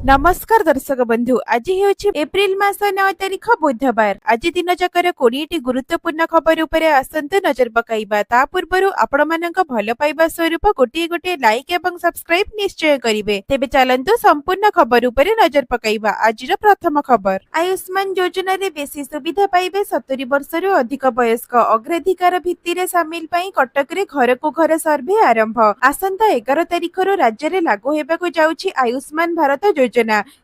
नमस्कार दर्शक बंधु आज हेउछि एप्रिल मास 9 तारिख बुधवार। आज दिन जकर 20टी गुरुत्वपूर्ण खबर उपरे आसंतु नजर पकाइबा। ता पूर्वरु आपण मानक भल पाइबा स्वरूप गोटे गोटे लाइक एवं सब्सक्राइब निश्चय करिवे। तेबे चलंतु संपूर्ण खबर उपरे नजर पकाइबा। आजिर प्रथम खबर, आयुष्मान योजना रे बेसी सुविधा पाइबे 70 वर्षरु अधिक वयस्क। अग्राधिकार भित्तिरे सामिल पई कटक रे घर को घर सर्वे आरंभ। आसंता 11 तारिखरु राज्य रे लागू हेबाकु जाउछि आयुष्मान भारत योजना।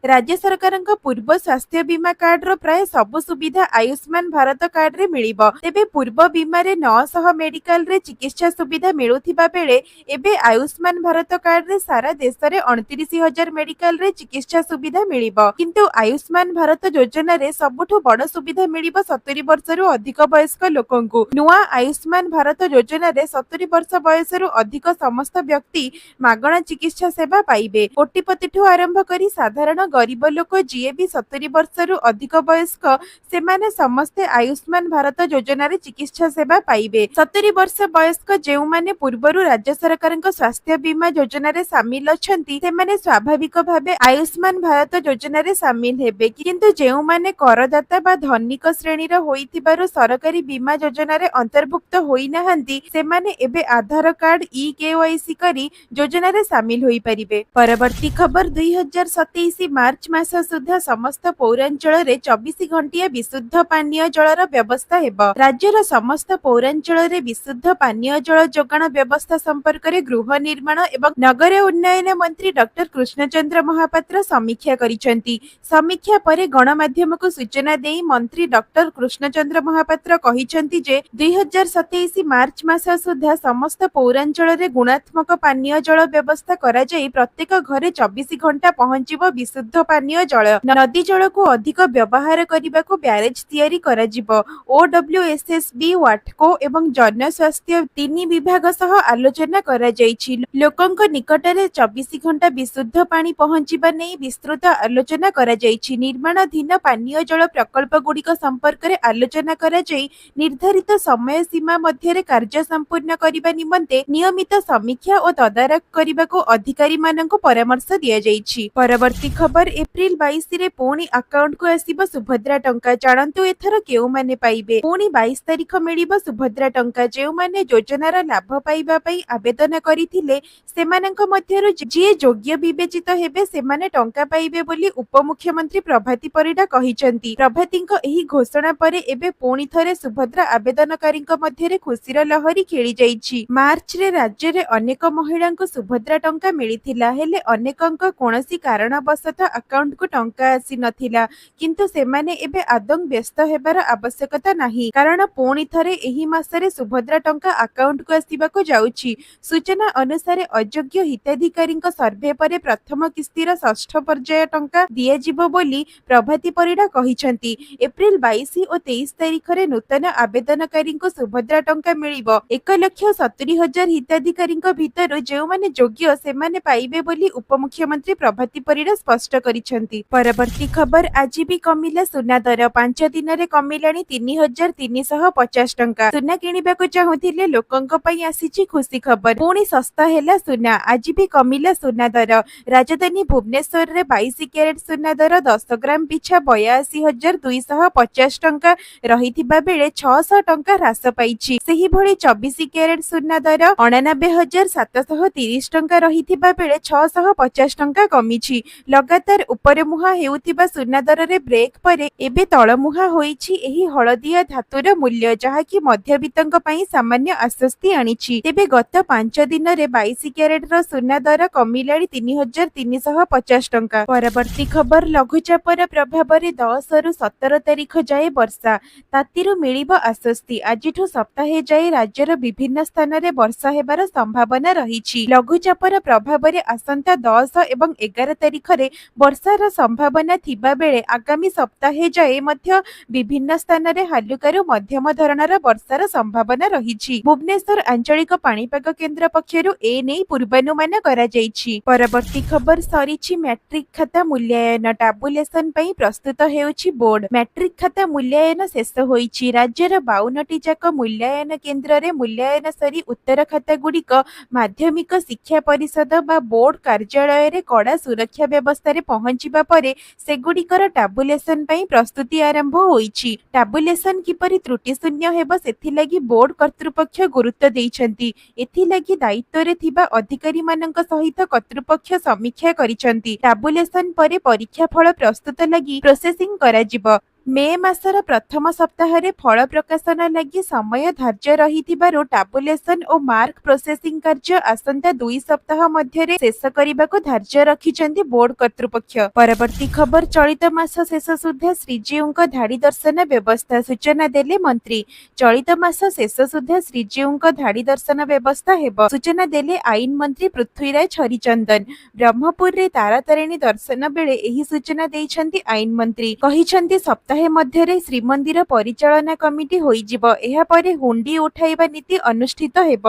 राज्य सरकार पूर्व स्वास्थ्य बीमा कार्ड रो प्राय सबु सुविधा आयुष्मान भारत कार्ड रे मिलिबो। तेबे पूर्व बीमा रे 900 मेडिकल रे चिकित्सा सुविधा मिलुथिबा बेले एबे आयुष्मान भारत कार्ड रे सारा देश रे 29,000 मेडिकल रे चिकित्सा सुविधा मिलिबो। किंतु आयुष्मान भारत योजना रे सबुठु बड़ सुविधा मिलिबो 70 वर्षरु अधिक वयस्क लोकंकु। नुआ आयुष्मान भारत योजना रे 70 वर्ष बयसरु अधिक समस्त व्यक्ति मागणा चिकित्सा सेवा पाइबे। कोटिपतिठु आरंभ करी साधारण गरीब लोक जीए भी 70 वर्षरु अधिक वयस्क सेमाने समस्ते आयुष्मान भारत योजना रे चिकित्सा सेवा पाइबे। 70 वर्ष वयस्क जेउ माने पूर्वरु राज्य सरकारक स्वास्थ्य बीमा योजना रे शामिल अछंती सेमाने स्वाभाविक भाबे आयुष्मान भारत योजना रे शामिल हेबे। किंतु जेउ माने करदाता बा धनिक श्रेणी रो होइतिबारु सरकारी बीमा योजना रे अंतर्भुक्त होई नाहंती सेमाने एबे आधार कार्ड ई केवाईसी करी योजना रे शामिल होई परिबे। परवर्ती खबर 2027 मार्च मास सुधा समस्त पौरांचल रे 24 घंटिया विशुद्ध पानीय जलर व्यवस्था हेबो। राज्यर समस्त पौरांचल रे विशुद्ध पानीय जल जोगाण व्यवस्था संपर्क रे गृह निर्माण एवं नगर उन्नयन मंत्री डॉक्टर कृष्णचंद्र महापात्र समीक्षा करिसेंती। समीक्षा परे गणमाध्यम को सूचना देई मंत्री डॉक्टर कृष्णचंद्र महापात्र कहिसेंती जे 2027 मार्च मास सुधा समस्त पौरांचल रे गुणात्मक पानीय जल व्यवस्था करा जाई प्रत्येक घरे 24 घंटा पहुंचीबो विशुद्ध पानीय जल। नदी जल को अधिक व्यवहार करने को ब्यारेज तैयारी करा जिवो। ओडब्ल्यूएसएसबी वाटको एवं जन स्वास्थ्य तीन विभाग सह आलोचना करा जायछि। लोकंक निकटरे 24 घंटा विशुद्ध पानी पहुंचीबा नै विस्तृत आलोचना करा जायछि। निर्माणाधीन पानीय जल प्रकल्प गुड़िक संपर्क रे आलोचना करा जाई निर्धारित समय सीमा मध्य कार्य संपूर्ण करने निमंते नियमित समीक्षा और तदारख करने को अधिकारी मानक परामर्श दिया जायछि। परवर्ती खबर, एप्रिल 22 रे पुणी अकाउंट को आसीबो सुभद्रा टंका। जानंतु एथर केउ माने पाइबे। पुणी 22 तारिख मिलिबो सुभद्रा टंका। जेउ माने योजनार लाभ पाइबा पई आवेदन करिथिले सेमानंक मध्यरु जे योग्य विवेचित हेबे सेमाने टंका पाइबे बोली उपमुख्यमंत्री प्रभाती परिडा कहिसंती। प्रभातींक एही घोषणा परे एबे पुणी थरे सुभद्रा आवेदनकारींक मध्यरे खुशीर लहरी खेली जाइछि। मार्च रे राज्य रे अनेक महिलांक सुभद्रा टंका मिलिथिला हेले अनेकंक कोनोसी कारणवशतः अकाउंट को टंका आसी नथिला। किंतु सेमाने एबे आदंग व्यस्त हेबार आवश्यकता नाही कारण पुणी थरे एही मासरे सुभद्रा टंका अकाउंट को आसीबाको जाउछि। सूचना अनुसार अयोग्य हिताधिकारींक सर्वे परे प्रथम किस्तीर षष्ठ पर्याय टंका दिया जिवो बोली प्रभाती परिडा कहिसंती। एप्रिल 22 और 23 तारिख रे नूतन आवेदनकारींक सुभद्रा टंका मिलिबो। 1,70,000 हिताधिकारींक भितरु जेउ माने योग्य सेमाने पाइबे बोली उपमुख्यमंत्री प्रभाती परिडा स्पष्ट करिसेंती। परवर्ती खबर, आज भी कमिला सुना दर 5 दिन रे कमिलानी 3,350 टंका। सुना किनिबाको चाहुथिले लोकंक पई आसीछि खुशी खबर। पुणी सस्ता हेला सुना। आज भी कमिला सुना दर। राजधानी भुवनेश्वर रे 22 कैरेट सुना दर 10 ग्राम पिछा 82,250 टंका रहिथिबा बेले 600 टंका ह्रास पाइछि। सेही भଳି 24 कैरेट सुना दर 89,730 टंका रहिथिबा बेले 650 टंका कमिछि। लगातार उपरे मुहा हेउथिबा सुना दर रे ब्रेक परे एबे तळ मुहा होईछि एही हळदिया धातुर मूल्य जहाकी मध्यवित्तंक पई सामान्य आश्वस्ति आनिछि। तेबे गत 5 दिन रे 22 कैरेट रो सुना दर कमिलाणी 3,350 टंका। परवर्ती खबर, लघुचापर प्रभाव रे 10 रु 17 तारिख जाए वर्षा तातीरु मिलिबो आश्वस्ति। आजिठु सप्ताहे जाए राज्यर विभिन्न स्थान रे वर्षा हेबार संभावना रहिछि। लघुचापर प्रभाव रे आसंता 10 एवं 11 तारिख रे वर्षार संभावना थिबा बेले आगामी सप्ताहे जाए मध्य विभिन्न स्थान रे हालुकारू मध्यम धरणर वर्षार संभावना रहिछि। भुवनेश्वर आंचलिक पाणीपाग केन्द्र पक्षरु ए नै पूर्वानुमान करा जाइछि। परवर्ती खबर, सरिछि मैट्रिक खाता मूल्यांकन। टाबुलेशन पई प्रस्तुत हेउछि बोर्ड। मैट्रिक खाता मूल्यांकन शेष होइछि। राज्यर 52टी जाक मूल्यांकन केन्द्र रे मूल्यांकन सरी उत्तर खाता गुड़िक माध्यमिक शिक्षा परिषद बा बोर्ड कार्यालय रे कड़ा सुरक्षा ବ୍ୟବସ୍ଥାରେ ପହଞ୍ଚିବା ପରେ ସେଗୁଡ଼ିକର ଟାବୁଲେସନ ପାଇଁ ପ୍ରସ୍ତୁତି ଆରମ୍ଭ ହୋଇଛି। ଟାବୁଲେସନ କିପରି ତ୍ରୁଟିଶୂନ୍ୟ ହେବ ସେଥିଲାଗି ବୋର୍ଡ କର୍ତ୍ତୃପକ୍ଷ ଗୁରୁତ୍ୱ ଦେଇଛନ୍ତି। ଏଥିଲାଗି ଦାୟିତ୍ୱରେ ଥିବା ଅଧିକାରୀମାନଙ୍କ ସହିତ କର୍ତ୍ତୃପକ୍ଷ ସମୀକ୍ଷା କରିଛନ୍ତି। ଟାବୁଲେସନ ପରେ ପରୀକ୍ଷା ଫଳ ପ୍ରସ୍ତୁତ ଲାଗି ପ୍ରୋସେସିଂ କରାଯିବ। ମେ ମାସର ପ୍ରଥମ ସପ୍ତାହରେ ଫଳ ପ୍ରକାଶନ ଲାଗି ସମୟ ଧାର୍ଯ୍ୟ ରହିଥିବାରୁ ଟାବୁଲେସନ ଓ ମାର୍କ ପ୍ରୋସେସିଂ କାର୍ଯ୍ୟ ଆସନ୍ତା 2 ସପ୍ତାହ ମଧ୍ୟରେ ଶେଷ କରିବାକୁ ଧାର୍ଯ୍ୟ ରଖିଛନ୍ତି ବୋର୍ଡ କର୍ତ୍ତୃପକ୍ଷ। ପରବର୍ତ୍ତୀ ଖବର ଚଳିତ ମାସ ଶେଷ ସୁଦ୍ଧା ଶ୍ରୀଜୀଉଙ୍କ ଧାଡି ଦର୍ଶନ ବ୍ୟବସ୍ଥା ସୂଚନା ଦେଲେ ମନ୍ତ୍ରୀ। ଚଳିତ ମାସ ଶେଷ ସୁଦ୍ଧା ଶ୍ରୀଜୀଉଙ୍କ ଧାଡି ଦର୍ଶନ ବ୍ୟବସ୍ଥା ହେବ ସୂଚନା ଦେଲେ ଆଇନ ମନ୍ତ୍ରୀ ପୃଥ୍ୱୀରାଜ ହରିଚନ୍ଦନ। ବ୍ରହ୍ମପୁରରେ ତାରାତାରିଣୀ ଦର୍ଶନ ବେଳେ ଏହି ସୂଚନା ଦେଇଛନ୍ତି ଆଇନ ମନ୍ତ୍ରୀ। କହିଛନ୍ତି ସପ୍ତାହେ ମଧ୍ୟରେ ଶ୍ରୀମନ୍ଦିର ପରିଚାଳନା କମିଟି ହୋଇଯିବ। ଏହାପରେ ହୁଣ୍ଡି ଉଠାଇବା ନୀତି ଅନୁଷ୍ଠିତ ହେବ।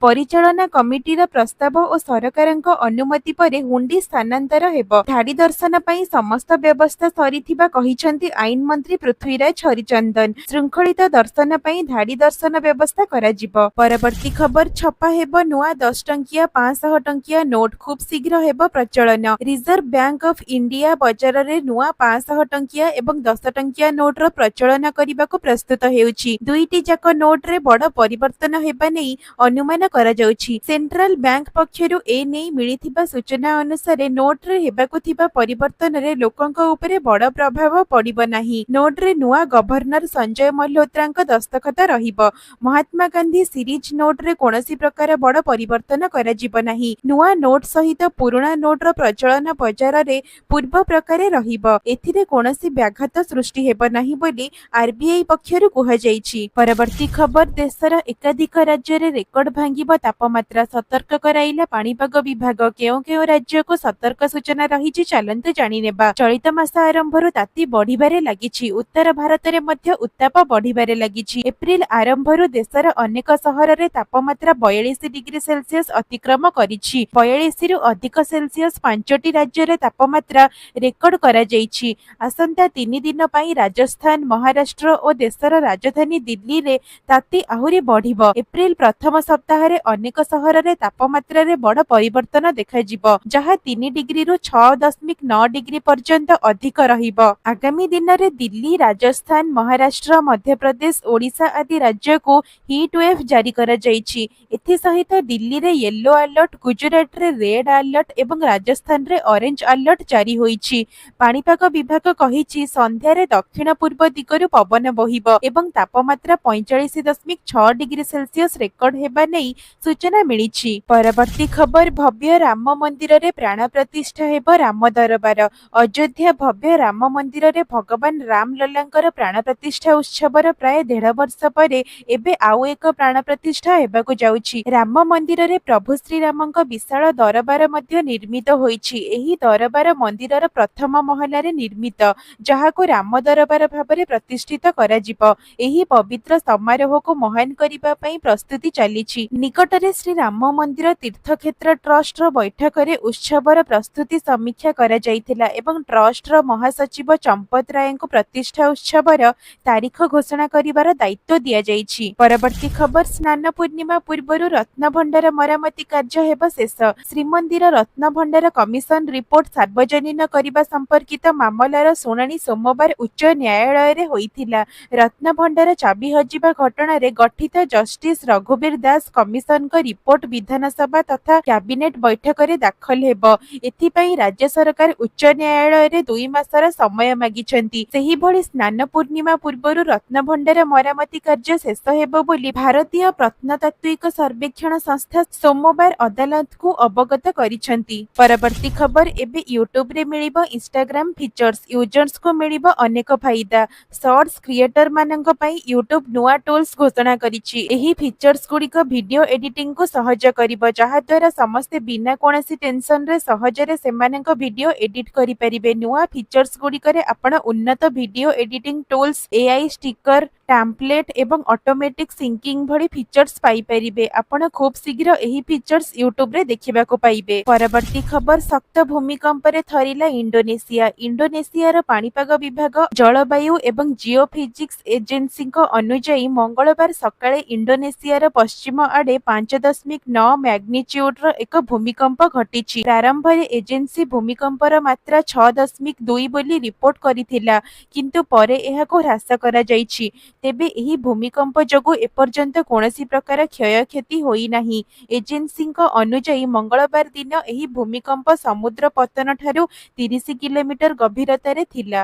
ପରିଚାଳନା କମିଟିର ପ୍ରସ୍ତାବ ଓ ସରକାରଙ୍କ ଅନୁମତି ପରେ ହୁଣ୍ଡି ସ୍ଥାନାନ୍ତର ହେବ। ଧାଡି ଦର୍ଶନ ପାଇଁ ସମସ୍ତ ବ୍ୟବସ୍ଥା ସରିଥିବା କହିଛନ୍ତି ଆଇନ ମନ୍ତ୍ରୀ ପୃଥ୍ୱୀରାଜ ହରିଚନ୍ଦନ। ଶୃଙ୍ଖଳିତ ଦର୍ଶନ ପାଇଁ ଧାଡି ଦର୍ଶନ ବ୍ୟବସ୍ଥା କରାଯିବ। ପରବର୍ତ୍ତୀ ଖବର ଛପା ହେବ ନୂଆ 10 ଟଙ୍କିଆ 500 ଟଙ୍କିଆ ନୋଟ ଖୁବ୍ ଶୀଘ୍ର ହେବ ପ୍ରଚଳନ। ରିଜର୍ଭ ବ୍ୟାଙ୍କ ଅଫ୍ ଇଣ୍ଡିଆ ବଜାରରେ ନୂଆ 500 ଟଙ୍କିଆ ଏବଂ 10 ଟଙ୍କିଆ ନୋଟର ପ୍ରଚଳନ କରିବାକୁ ପ୍ରସ୍ତୁତ ହେଉଛି। ଦୁଇଟି ଯାକ ନୋଟରେ ବଡ଼ ପରିବର୍ତ୍ତନ ହେବା ନେଇ ଅନୁମାନ କରାଯାଉଛି। ସେଣ୍ଟ୍ରାଲ ବ୍ୟାଙ୍କ ପକ୍ଷରୁ ଏ ନେଇ ମିଳିଥିବା ସୂଚନା ଅନୁସାରେ ନୋଟରେ ହେବାକୁ ଥିବା ପରିବର୍ତ୍ତନରେ ଲୋକଙ୍କ ଉପରେ ବଡ଼ ପ୍ରଭାବ ପଡ଼ିବ ନାହିଁ। ନୋଟରେ ନୂଆ ଗଭର୍ଣ୍ଣର ସଞ୍ଜୟ ମଲ୍ହୋତ୍ରାଙ୍କ ଦସ୍ତଖତ ରହିବ। ମହାତ୍ମା ଗାନ୍ଧୀ ସିରିଜ ନୋଟରେ କୌଣସି ପ୍ରକାର ବଡ଼ ପରିବର୍ତ୍ତନ କରାଯିବ ନାହିଁ। ନୂଆ ନୋଟ ସହିତ ପୁରୁଣା ନୋଟର ପ୍ରଚଳନ ବଜାରରେ ପୂର୍ବ ପ୍ରକାରେ ରହିବ। ଏଥିରେ କୌଣସି ବ୍ୟାଘାତ ସୃଷ୍ଟି ହେବ ନାହିଁ ବୋଲି ଆରବିଆଇ ପକ୍ଷରୁ କୁହାଯାଇଛି। ପରବର୍ତ୍ତୀ ଖବର ଦେଶର ଏକାଧିକ ରାଜ୍ୟରେ ରେକର୍ଡ ଭାଙ୍ଗିବ ତାପମାତ୍ରା ସତର୍କ କରାଇଲା ପାଣିପାଗ ବିଭାଗ। କେଉଁ କେଉଁ ରାଜ୍ୟକୁ ସତର୍କ ସୂଚନା ରହିଛି ଚାଲନ୍ତୁ ଜାଣିନେବା। ଚଳିତ ମାସ ଆରମ୍ଭରୁ ତାତି ବଢିବାରେ ଲାଗିଛି। ଉତ୍ତର ଭାରତରେ ମଧ୍ୟ ଉତ୍ତାପ ବଢିବାରେ ଲାଗିଛି। ଏପ୍ରିଲ ଆରମ୍ଭରୁ ଦେଶର ଅନେକ ସହରରେ ତାପମାତ୍ରା 42 ଡିଗ୍ରୀ ସେଲସିୟସ ଅତିକ୍ରମ କରିଛି। 42ରୁ ଅଧିକ ସେଲସିୟସ 5ଟି ରାଜ୍ୟରେ ତାପମାତ୍ରା ରେକର୍ଡ କରାଯାଇଛି। ଆସନ୍ତା 3 ଦିନ ପାଇଁ ରାଜସ୍ଥାନ, ମହାରାଷ୍ଟ୍ର ଓ ଦେଶର ରାଜଧାନୀ ଦିଲ୍ଲୀରେ ତାତି ଆହୁରି ବଢିବ। ଏପ୍ରିଲ ପ୍ରଥମ ସପ୍ତାହରେ ଅନେକ ସହରରେ ତାପମାତ୍ରାରେ ବଡ଼ ପରିବର୍ତ୍ତନ ଦେଖାଯିବ, ଯାହା 3 ଡିଗ୍ରୀରୁ 6.9 ଡିଗ୍ରୀ ପର୍ଯ୍ୟନ୍ତ ଅଧିକ ରହିବ। ଆଗାମୀ ଦିନରେ ଦିଲ୍ଲୀ, ରାଜସ୍ଥାନ, ମହାରାଷ୍ଟ୍ର, ମଧ୍ୟପ୍ରଦେଶ, ଓଡ଼ିଶା ଆଦି ରାଜ୍ୟକୁ ହିଟ୍ ୱେଭ୍ ଜାରି କରାଯାଇଛି। ଏଥିସହିତ ଦିଲ୍ଲୀରେ ୟେଲୋ ଆଲର୍ଟ, ଗୁଜରାଟରେ ରେଡ୍ ଆଲର୍ଟ ଏବଂ ରାଜସ୍ଥାନରେ ଅରେଞ୍ଜ ଆଲର୍ଟ ଜାରି ହୋଇଛି। ପାଣିପାଗ ବିଭାଗ କହିଛି ସନ୍ଧ୍ୟାରେ ଦକ୍ଷିଣ ପୂର୍ବ ଦିଗରୁ ପବନ ବହିବ ଏବଂ ତାପମାତ୍ରା 45.6 ଡିଗ୍ରୀ ସେଲସିୟସ ରେକର୍ଡ ହେବା ନେଇ ସୂଚନା ମିଳିଛି। ପରବର୍ତ୍ତୀ ଖବର ଭବ୍ୟ ରାମ ମନ୍ଦିରରେ ପ୍ରାଣ ପ୍ରତିଷ୍ଠା ହେବ ରାମ ଦରବାର। ଅଯୋଧ୍ୟା ଭବ୍ୟ ରାମ ମନ୍ଦିରରେ ଭଗବାନ ରାମ ଲଲାଙ୍କର ପ୍ରାଣ ପ୍ରତିଷ୍ଠା ଉତ୍ସବର ପ୍ରାୟ 1.5 ବର୍ଷ ପରେ ଏବେ ଆଉ ଏକ ପ୍ରାଣ ପ୍ରତିଷ୍ଠା ହେବାକୁ ଯାଉଛି। ରାମ ମନ୍ଦିରରେ ପ୍ରଭୁ ଶ୍ରୀରାମଙ୍କ ବିଶାଳ ଦରବାର ମଧ୍ୟ ନିର୍ମିତ ହୋଇଛି। ଏହି ଦରବାର ମନ୍ଦିରର ପ୍ରଥମ ମହଲାରେ ନିର୍ମିତ, ଯାହାକୁ ରାମ ଦରବାର ଭାବରେ ପ୍ରତିଷ୍ଠିତ କରାଯିବ। ଏହି ପବିତ୍ର ସମାରୋହକୁ ମହାନ କରିବା ପାଇଁ ପ୍ରସ୍ତୁତି ଚାଲିଛି। ନିକଟରେ ଶ୍ରୀ ରାମ ମନ୍ଦିର ତୀର୍ଥକ୍ଷେତ୍ର ଟ୍ରଷ୍ଟର ବୈଠକରେ ଉତ୍ସବର ପ୍ରସ୍ତୁତି ସମୀକ୍ଷା କରାଯାଇଥିଲା ଏବଂ ଟ୍ରଷ୍ଟର ମହାସଚିବ ଚମ୍ପତ ରାୟଙ୍କୁ ପ୍ରତିଷ୍ଠା ଉତ୍ସବର ତାରିଖ ଘୋଷଣା କରିବାର ଦାୟିତ୍ୱ ଦିଆଯାଇଛି। ପରବର୍ତ୍ତୀ ଖବର ସ୍ନାନ ପୂର୍ଣ୍ଣିମା ପୂର୍ବରୁ ରତ୍ନଭଣ୍ଡାର ମରାମତି କାର୍ଯ୍ୟ ହେବ ଶେଷ। ଶ୍ରୀମନ୍ଦିର ରତ୍ନଭଣ୍ଡାର କମିଶନ ରିପୋର୍ଟ ସାର୍ବଜନୀନ କରିବା ସମ୍ପର୍କିତ ମାମଲାର ଶୁଣାଣି ସୋମବାର ଉଚ୍ଚ ନ୍ୟାୟାଳୟରେ ହୋଇଥିଲା। ରତ୍ନଭଣ୍ଡାର ଚାବି ହଜିବା ଘଟଣାରେ ଗଠିତ ଜଷ୍ଟିସ ରଘୁବୀର ଦାସ କମିଶନଙ୍କ ରିପୋର୍ଟ ବିଧାନସଭା ତଥା କ୍ୟାବିନେଟ ବୈଠକରେ ଦାଖଲ ହେବ। ଏଥିପାଇଁ ରାଜ୍ୟ ସରକାର ଉଚ୍ଚ ନ୍ୟାୟାଳୟରେ 2 ମାସର ସମୟ ମାଗିଛନ୍ତି। ସେହିଭଳି ସ୍ନାନ ପୂର୍ଣ୍ଣିମା ପୂର୍ବରୁ ରତ୍ନଭଣ୍ଡାର ମରାମତି କାର୍ଯ୍ୟ ଶେଷ ହେବ ବୋଲି ଭାରତୀୟ ପ୍ରତ୍ନତାତ୍ତ୍ୱିକ ସର୍ବେକ୍ଷଣ ସଂସ୍ଥା ସୋମବାର ଅଦାଲତକୁ ଅବଗତ କରିଛନ୍ତି। ପରବର୍ତ୍ତୀ ଖବର ଏବେ ୟୁଟ୍ୟୁବରେ ମିଳିବ ଇନଷ୍ଟାଗ୍ରାମ ଫିଚର୍ସ। ୟୁଜର୍ସଙ୍କୁ ମିଳିବ ଅନେକ ଫାଇଦା। ସର୍ଟସ କ୍ରିଏଟର ମାନଙ୍କ ପାଇଁ ୟୁଟ୍ୟୁବ ନୂଆ ଟୁଲ୍ସ ଘୋଷଣା କରିଛି। ଏହି ଫିଚର୍ସ ଗୁଡ଼ିକ ଭିଡିଓ ଏଡିଟିଂକୁ ସହଜ କରିବ, ଯାହାଦ୍ୱାରା ସମସ୍ତେ ବିନା କୌଣସି ଟେନସନରେ ସହଜରେ ସେମାନଙ୍କ ଭିଡିଓ ଏଡିଟ କରିପାରିବେ। ନୂଆ ଫିଚର୍ସ ଗୁଡ଼ିକରେ ଆପଣ ଉନ୍ନତ video editing tools, AI sticker, template ଏବଂ ଅଟୋମେଟିକ୍ ସିଙ୍କିଂ ଭଳି ଫିଚର୍ସ ପାଇପାରିବେ। ଆପଣ ଖୁବ୍ ଶୀଘ୍ର ଏହି ଫିଚର୍ସ ୟୁଟ୍ୟୁବରେ ଦେଖିବାକୁ ପାଇବେ। ପରବର୍ତ୍ତୀ ଖବର ଶକ୍ତ ଭୂମିକମ୍ପରେ ଥରିଲା ଇଣ୍ଡୋନେସିଆ। ଇଣ୍ଡୋନେସିଆର ପାଣିପାଗ ବିଭାଗ, ଜଳବାୟୁ ଏବଂ ଜିଓଫିଜିକ୍ସ ଏଜେନ୍ସିଙ୍କ ଅନୁଯାୟୀ ମଙ୍ଗଳବାର ସକାଳେ ଇଣ୍ଡୋନେସିଆର ପଶ୍ଚିମ ଆଡେ 5.9 ମ୍ୟାଗ୍ନିଚ୍ୟୁଡର ଏକ ଭୂମିକମ୍ପ ଘଟିଛି। ପ୍ରାରମ୍ଭରେ ଏଜେନ୍ସି ଭୂମିକମ୍ପର ମାତ୍ରା 6.2 ବୋଲି ରିପୋର୍ଟ କରିଥିଲା, କିନ୍ତୁ ପରେ ଏହାକୁ ହ୍ରାସ କରାଯାଇଛି। ତେବେ ଏହି ଭୂମିକମ୍ପ ଯୋଗୁଁ ଏପର୍ଯ୍ୟନ୍ତ କୌଣସି ପ୍ରକାର କ୍ଷୟକ୍ଷତି ହୋଇନାହିଁ। ଏଜେନ୍ସିଙ୍କ ଅନୁଯାୟୀ ମଙ୍ଗଳବାର ଦିନ ଏହି ଭୂମିକମ୍ପ ସମୁଦ୍ର ପତନଠାରୁ 30 କିଲୋମିଟର ଗଭୀରତାରେ ଥିଲା।